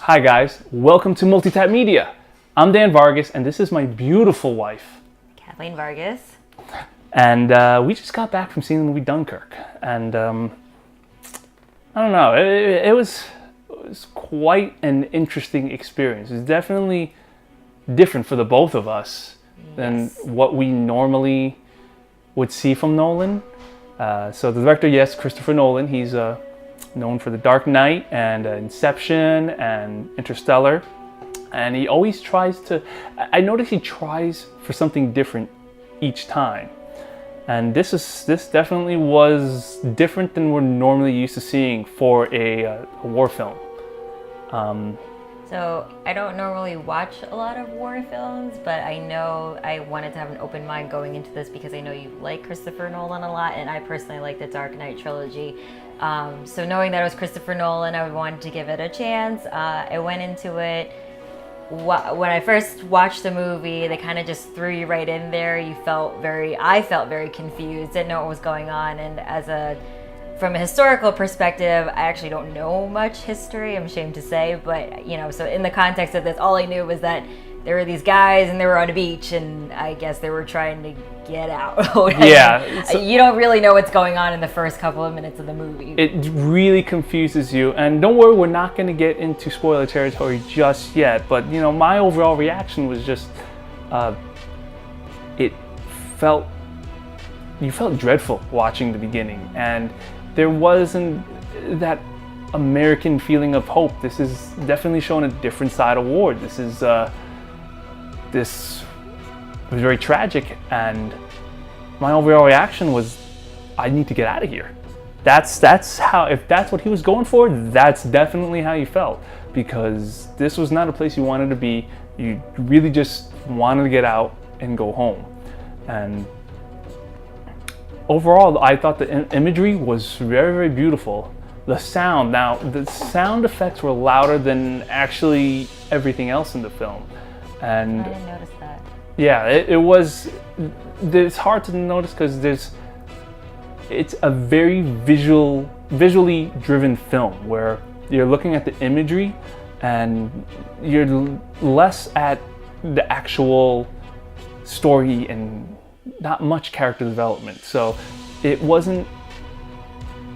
Hi guys, welcome to Multitap Media. I'm Dan Vargas and this is my beautiful wife, Kathleen Vargas. And we just got back from seeing the movie Dunkirk. And I don't know, it was quite an interesting experience. It's definitely different for the both of us than what we normally would see from Nolan. So the director, yes, Christopher Nolan, he's known for The Dark Knight and Inception and Interstellar. And he always tries to, I notice he tries for something different each time. And this definitely was different than we're normally used to seeing for a war film. So I don't normally watch a lot of war films, but I know I wanted to have an open mind going into this because I know you like Christopher Nolan a lot, and I personally like the Dark Knight trilogy. So knowing that it was Christopher Nolan, I wanted to give it a chance. I went into it. When I first watched the movie, they kind of just threw you right in there. I felt very confused, didn't know what was going on. And from a historical perspective, I actually don't know much history, I'm ashamed to say. But, so in the context of this, all I knew was that there were these guys and they were on a beach and I guess they were trying to get out. Yeah. You don't really know what's going on in the first couple of minutes of the movie. It really confuses you. And don't worry, we're not going to get into spoiler territory just yet. But, my overall reaction was just, you felt dreadful watching the beginning. And there wasn't that American feeling of hope. This is definitely showing a different side of war. This was very tragic, and my overall reaction was, I need to get out of here. That's how, if that's what he was going for, that's definitely how you felt, because this was not a place you wanted to be. You really just wanted to get out and go home. And overall, I thought the imagery was very, very beautiful. The sound, now the sound effects were louder than actually everything else in the film. And I didn't notice that. Yeah, it's hard to notice because it's a very visually driven film where you're looking at the imagery and you're less at the actual story and not much character development. So it wasn't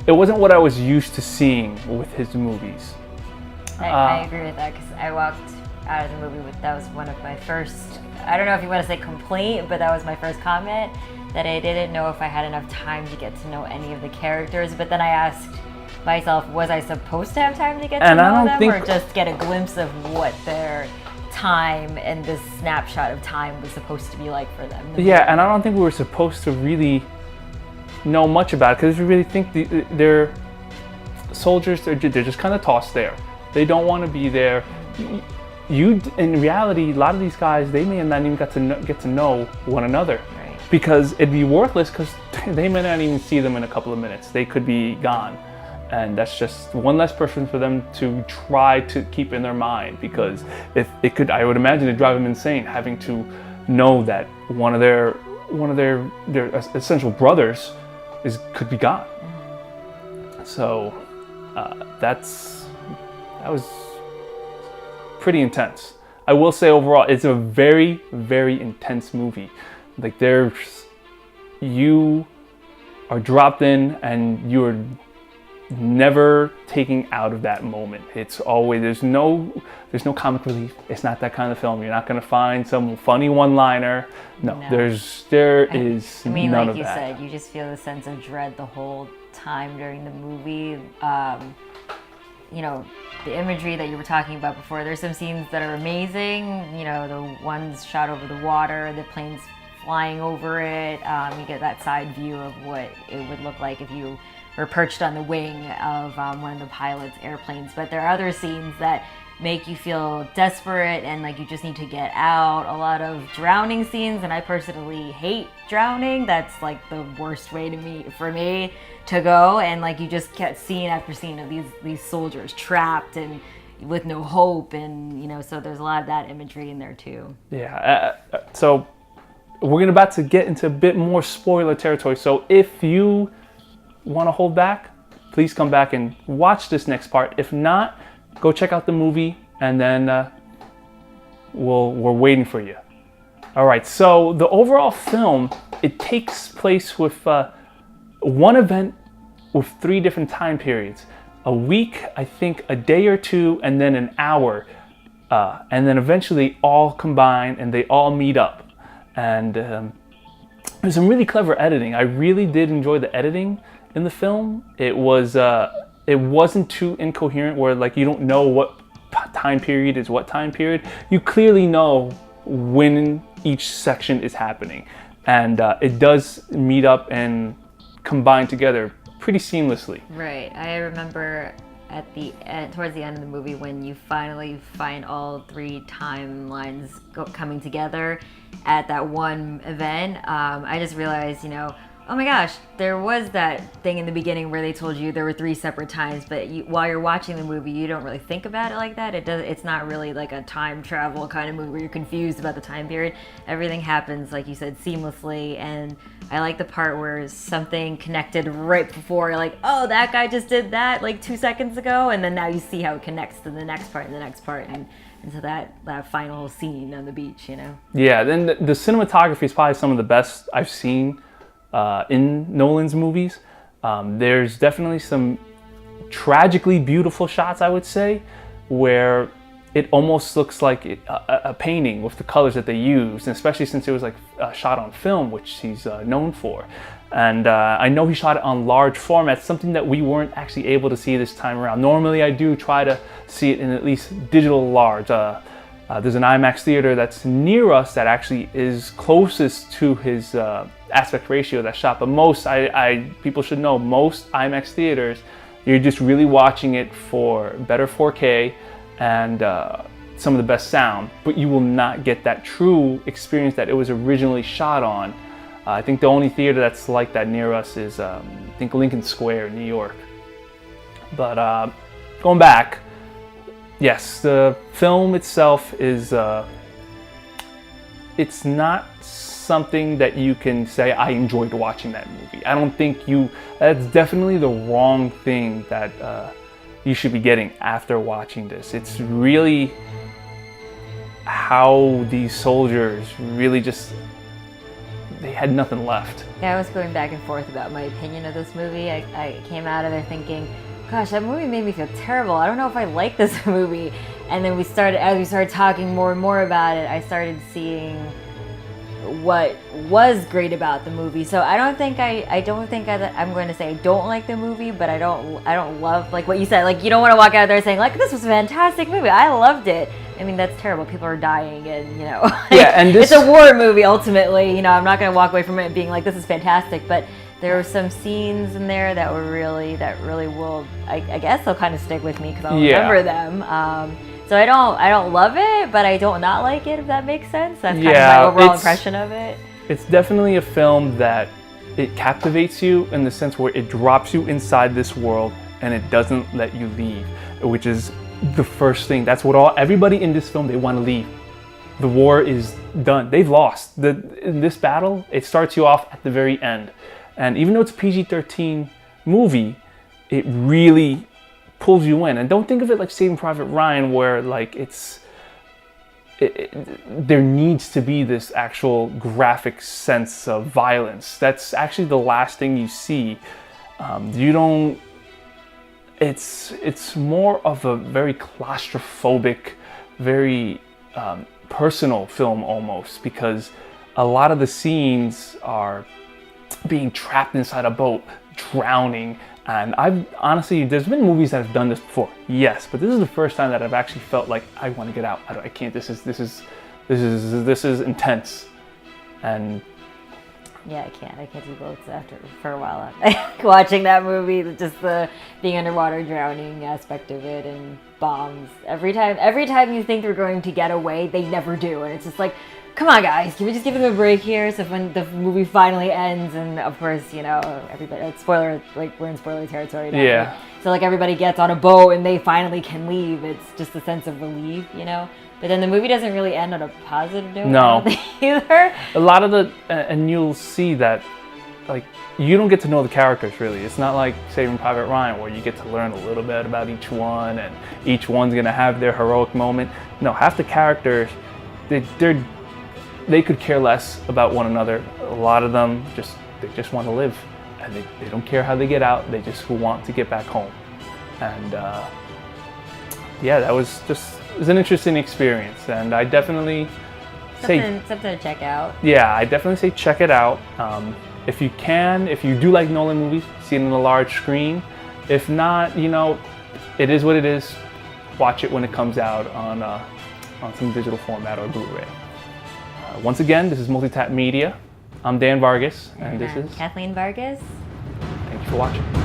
what I was used to seeing with his movies. I agree with that, because I walked out of the movie that was one of my first, I don't know if you want to say complaint, but that was my first comment, that I didn't know if I had enough time to get to know any of the characters. But then I asked myself, was I supposed to have time to get to know them, or just get a glimpse of what their time and this snapshot of time was supposed to be like for them? Yeah, and I don't think we were supposed to really know much about it, because we really think they're soldiers. They're just kind of tossed there. They don't want to be there. In reality, a lot of these guys, they may have not even get to know one another, right? Because it'd be worthless, because they may not even see them in a couple of minutes. They could be gone, and that's just one less person for them to try to keep in their mind. Because if it could, I would imagine it'd drive them insane having to know that one of their essential brothers could be gone. Mm-hmm. So that was pretty intense. I will say overall, it's a very, very intense movie. Like, you are dropped in and you're never taking out of that moment. It's always, there's no comic relief. It's not that kind of film. You're not going to find some funny one-liner. No. There is none of that. Like you said, you just feel the sense of dread the whole time during the movie. The imagery that you were talking about before, there's some scenes that are amazing. The ones shot over the water, the planes flying over it. You get that side view of what it would look like if you were perched on the wing of one of the pilot's airplanes. But there are other scenes that make you feel desperate and like you just need to get out. A lot of drowning scenes, and I personally hate drowning. That's like the worst way for me to go. And like you just get scene after scene of these soldiers trapped and with no hope, and so there's a lot of that imagery in there too. Yeah. So we're about to get into a bit more spoiler territory. So if you want to hold back, please come back and watch this next part. If not, go check out the movie and then we're waiting for you. All right, so the overall film, it takes place with one event with 3 different time periods. A week, I think a day or two, and then an hour. And then eventually all combine and they all meet up. And there's some really clever editing. I really did enjoy the editing in the film. It wasn't too incoherent where like you don't know what time period is what time period. You clearly know when each section is happening. And it does meet up and combine together pretty seamlessly. Right. I remember at the end, towards the end of the movie, when you finally find all 3 timelines coming together at that one event, I just realized, oh my gosh, there was that thing in the beginning where they told you there were 3 separate times, but while you're watching the movie, you don't really think about it like that. It's not really like a time travel kind of movie where you're confused about the time period. Everything happens, like you said, seamlessly, and I like the part where something connected right before, you're like, oh, that guy just did that like 2 seconds ago, and then now you see how it connects to the next part and the next part, and to that final scene on the beach, Yeah, then the cinematography is probably some of the best I've seen in Nolan's movies. There's definitely some tragically beautiful shots, I would say, where it almost looks like a painting with the colors that they used, and especially since it was like shot on film, which he's known for. And I know he shot it on large format, something that we weren't actually able to see this time around. Normally I do try to see it in at least digital large. There's an IMAX theater that's near us that actually is closest to his aspect ratio that's shot. But most, people should know, most IMAX theaters, you're just really watching it for better 4K and some of the best sound, but you will not get that true experience that it was originally shot on. I think the only theater that's like that near us is, I think, Lincoln Square in New York. But going back, yes, the film itself is, it's not something that you can say, I enjoyed watching that movie. I don't think that's definitely the wrong thing that you should be getting after watching this. It's really how these soldiers really just, they had nothing left. Yeah, I was going back and forth about my opinion of this movie. I came out of there thinking, gosh, that movie made me feel terrible. I don't know if I like this movie. And then as we started talking more and more about it, I started seeing what was great about the movie. So I'm going to say I don't like the movie, but I don't love, like what you said, like you don't want to walk out there saying like, this was a fantastic movie, I loved it. I mean, that's terrible. People are dying, and yeah, and it's a war movie ultimately. I'm not going to walk away from it being like, this is fantastic, but there were some scenes in there that really will, I guess they'll kind of stick with me because I'll remember them. So I don't love it, but I don't not like it, if that makes sense. That's kind of my overall impression of it. It's definitely a film that it captivates you in the sense where it drops you inside this world and it doesn't let you leave, which is the first thing. That's what everybody in this film, they want to leave. The war is done. They've lost. In this battle, it starts you off at the very end. And even though it's a PG-13 movie, it really pulls you in. And don't think of it like Saving Private Ryan, where like there needs to be this actual graphic sense of violence. That's actually the last thing you see. It's more of a very claustrophobic, very personal film almost, because a lot of the scenes are being trapped inside a boat, drowning. And there's been movies that have done this before, yes, but this is the first time that I've actually felt like I want to get out. I can't. This is intense, and yeah, I can't do boats for a while. Watching that movie, just the being underwater, drowning aspect of it, and bombs. Every time you think they're going to get away, they never do, and it's just like, come on, guys, can we just give them a break here? So when the movie finally ends, and of course, everybody, spoiler, like we're in spoiler territory now. Yeah. So like everybody gets on a boat and they finally can leave. It's just a sense of relief, But then the movie doesn't really end on a positive note. No. Either. A lot of and you'll see that like you don't get to know the characters really. It's not like Saving Private Ryan where you get to learn a little bit about each one and each one's gonna have their heroic moment. No, half the characters, they could care less about one another. A lot of them they just want to live, and they don't care how they get out. They just want to get back home. And yeah, that was an interesting experience, and I definitely something to check out. Yeah, I definitely say check it out. If you can, if you do like Nolan movies, see it on a large screen. If not, you know, it is what it is. Watch it when it comes out on some digital format or Blu-ray. Once again, this is Multitap Media. I'm Dan Vargas, and this is Kathleen Vargas. Thank you for watching.